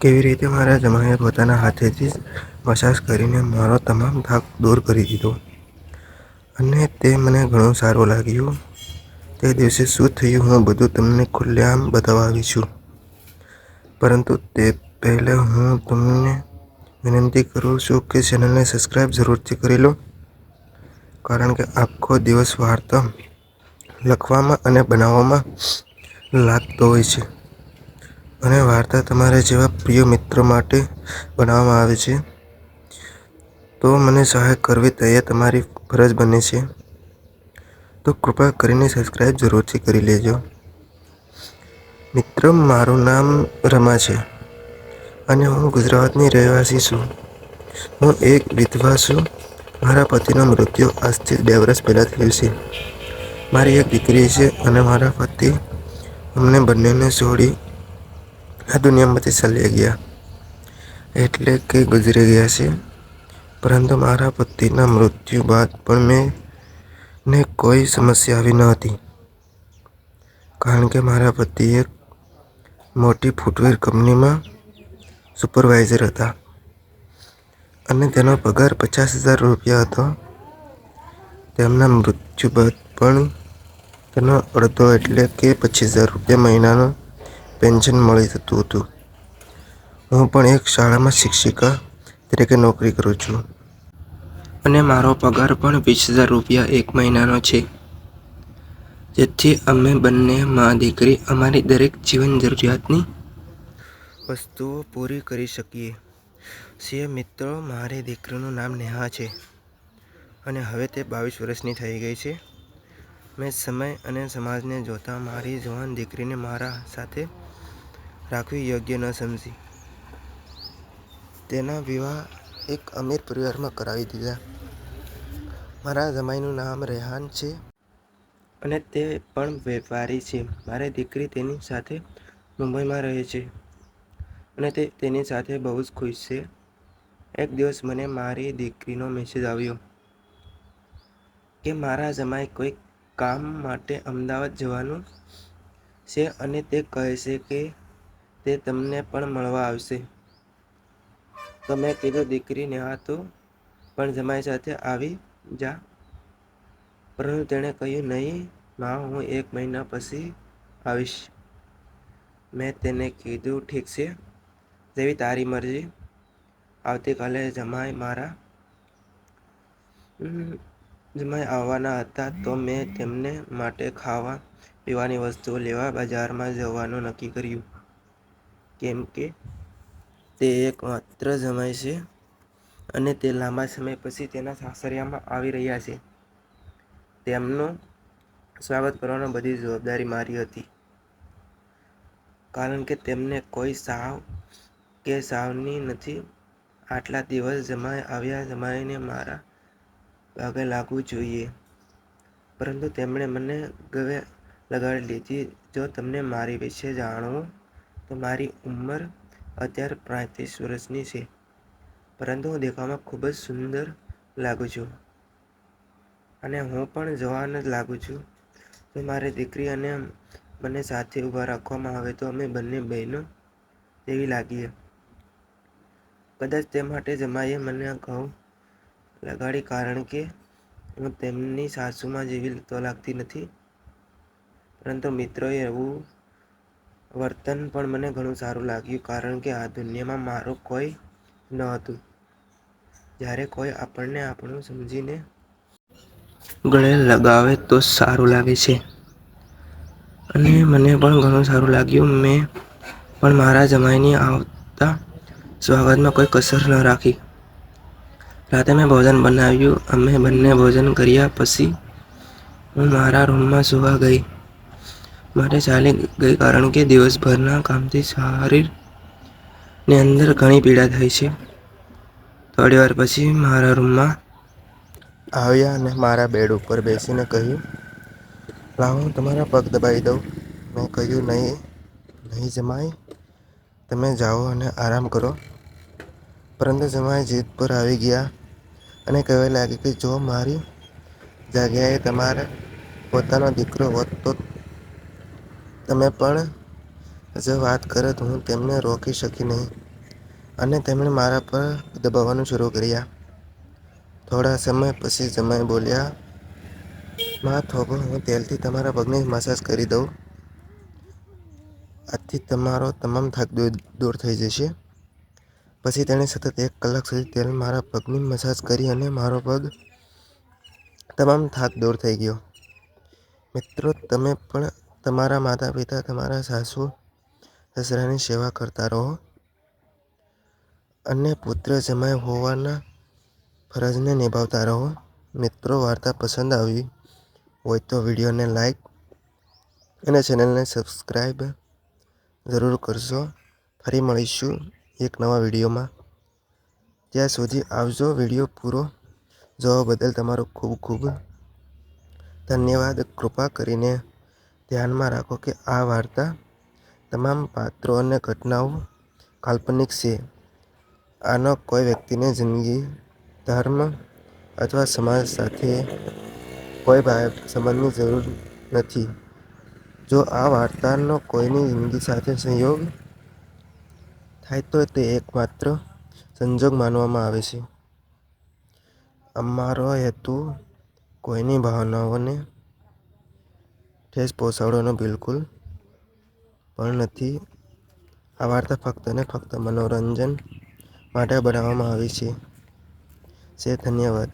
કેવી રીતે મારા જમાઈએ પોતાના હાથેથી મસાજ કરીને મારો તમામ થાક દૂર કરી દીધો અને તે મને ઘણું સારું લાગ્યું. તે દિવસે શું થયું હું બધું તમને ખુલ્લેઆમ બતાવવા આવી છું. પરંતુ તે પહેલાં હું તમને વિનંતી કરું છું કે ચેનલને સબસ્ક્રાઈબ જરૂરથી કરી લો, કારણ કે આખો દિવસ વાર્તા લખવામાં અને બનાવવામાં લાગતો હોય છે. અને વાર્તા તમારા જેવા પ્રિય મિત્રો માટે બનાવવામાં આવે છે. તો મને સહાય કરવી તે તમારી ફરજ બને છે. તો કૃપા કરીને સબસ્ક્રાઈબ જરૂરથી કરી લેજો. મિત્રો, મારું નામ રમા છે અને હું ગુજરાતની રહેવાસી છું. હું એક વિધવા છું. મારા પતિનું મૃત્યુ આજથી 2 વર્ષ પહેલાં થયું છે. મારી એક દીકરી છે અને મારા પતિ અમને બંનેને છોડી આ દુનિયામાંથી ચાલ્યા ગયા, એટલે કે ગુજરી ગયા છે. પરંતુ મારા પતિના મૃત્યુ બાદ પણ મને કોઈ સમસ્યા આવી ન હતી, કારણ કે મારા પતિ એક મોટી ફૂટવેર કંપનીમાં સુપરવાઇઝર હતા અને તેનો પગાર ₹50,000 હતો. તેમના મૃત્યુ બાદ પણ તેનો અડધો એટલે કે ₹25,000 મહિનાનું પેન્શન મળી જતું હતું. હું પણ એક શાળામાં શિક્ષિકા તરીકે નોકરી કરું છું અને મારો પગાર પણ ₹20,000 એક મહિનાનો છે, જેથી અમે બંને મા-દીકરી અમારી દરેક જીવન જરૂરિયાતની વસ્તુઓ પૂરી કરી શકીએ છીએ. મિત્રો, મારી દીકરીનું નામ નેહા છે અને હવે તે 22 વર્ષની થઈ ગઈ છે. મેં સમય અને સમાજને જોતાં મારી જુવાન દીકરીને મારા સાથે રાખવી યોગ્ય ન સમજી તેના વિવાહ એક અમીર પરિવારમાં કરાવી દીધા. મારા જમાઈનું નામ રેહાન છે અને તે પણ વેપારી છે. મારી દીકરી તેની સાથે મુંબઈમાં રહે છે અને તે તેની સાથે બહુ જ ખુશ છે. એક દિવસ મને મારી દીકરીનો મેસેજ આવ્યો કે મારા જમાઈ કોઈક કામ માટે અમદાવાદ જવાનું છે અને તે કહે છે કે તે તમને પણ મળવા આવશે. તો મેં કીધું, દીકરી નેહા, તું પણ જમાઈ સાથે આવી જા. પરંતુ તેણે કહ્યું, નહીં મા, હું 1 મહિના પછી આવીશ. મેં તેને કીધું, ઠીક છે, જેવી તારી મરજી. આવતીકાલે જમાઈ આવવાના હતા, તો મેં તેમને માટે ખાવા પીવાની વસ્તુઓ લેવા બજારમાં જવાનું નક્કી કર્યું. કેમ કે તે એકમાત્ર જમાઈ છે અને તે લાંબા સમય પછી તેના સાસરિયામાં આવી રહ્યા છે. તેમનું સ્વાગત કરવાની બધી જવાબદારી મારી હતી, કારણ કે તેમને કોઈ સાવ કે સાવની નથી. આટલા દિવસ જમાઈ આવ્યા, જમાઈને મારા પગે લાગવું જોઈએ, પરંતુ તેમણે મને ગળે લગાડી લીધી. જો તમને મારી વિશે જાણવું તો મારી ઉંમર અત્યારે 35 વર્ષની છે, પરંતુ હું દેખાવમાં ખૂબ જ સુંદર લાગું છું અને હું પણ જવાન જ લાગું છું. જો મારી દીકરી અને મને સાથે ઊભા રાખવામાં આવે તો અમે બંને બહેનો જેવી લાગીએ. કદાચ તે માટે જમાઈએ મને ઘઉં લગાડી, કારણ કે હું તેમની સાસુમાં જેવી તો લાગતી નથી. પરંતુ મિત્રોએ એવું વર્તન પણ મને ઘણું સારું લાગ્યું, કારણ કે આ દુનિયામાં મારું કોઈ ન હતું. જ્યારે કોઈ આપણને આપણું સમજીને ગળે લગાવે તો સારું લાગે છે અને મને પણ ઘણું સારું લાગ્યું. મેં પણ મારા જમાઈની આવતા સ્વાગતમાં કોઈ કસર ન રાખી. રાતે મેં ભોજન બનાવ્યું. અમે બંને ભોજન કર્યા પછી હું મારા રૂમમાં સૂવા ગઈ માટે ચાલી ગઈ, કારણ કે દિવસભરના કામથી શરીરની અંદર ઘણી પીડા થાય છે. થોડી વાર પછી મારા રૂમમાં આવ્યા અને મારા બેડ ઉપર બેસીને કહ્યું, લાવો હું તમારા પગ દબાવી દઉં. મેં કહ્યું, નહીં જમાઈ, તમે જાઓ અને આરામ કરો. પરંતુ જમાઈ જીદ પર આવી ગયા અને કહેવા લાગ્યા કે જો મારી જગ્યાએ તમારો પોતાનો દીકરો હોત તો તમે પણ જો વાત કરત. હું તેમને રોકી શકી નહીં. અને તેમણે મારા પર દબાવવાનું શરૂ કર્યા. થોડા સમય પછી જમાઈ બોલ્યા, માં થોભો, હું તેલથી તમારા પગની મસાજ કરી દઉં. આથી તમારો તમામ થાક દૂર થઈ જશે. પછી તેણે સતત 1 કલાક સુધી તેલ મારા પગની મસાજ કરી અને મારો પગ તમામ થાક દૂર થઈ ગયો. મિત્રો, તમે પણ તમારા માતા-પિતા, તમારા સાસુ-સસરાની સેવા કરતા રહો અને પુત્ર જમાઈ હોવાના ફરજને નિભાવતા રહો. મિત્રો, વાર્તા પસંદ આવી હોય તો વિડીયોને લાઈક અને ચેનલને સબસ્ક્રાઈબ જરૂર કરશો. ફરી મળીશું એક નવા વિડીયોમાં. ત્યાં સુધી આવજો. વિડીયો પૂરો જોવા બદલ તમારો ખૂબ ખૂબ ધન્યવાદ. કૃપા કરીને ધ્યાનમાં રાખો કે આ વાર્તા તમામ પાત્રો અને ઘટનાઓ કાલ્પનિક છે. આનો કોઈ વ્યક્તિની જિંદગી, ધર્મ અથવા સમાજ સાથે કોઈ સંબંધની જરૂર નથી. જો આ વાર્તાનો કોઈની જિંદગી સાથે સંયોગ થાય તો તે એકમાત્ર સંજોગ માનવામાં આવે છે. અમારો હેતુ કોઈની ભાવનાઓને ઠેસ પહોંચાડવાનો બિલકુલ પણ નથી. આ વાર્તા ફક્ત અને ફક્ત મનોરંજન માટે બનાવવામાં આવી છે. ધન્યવાદ.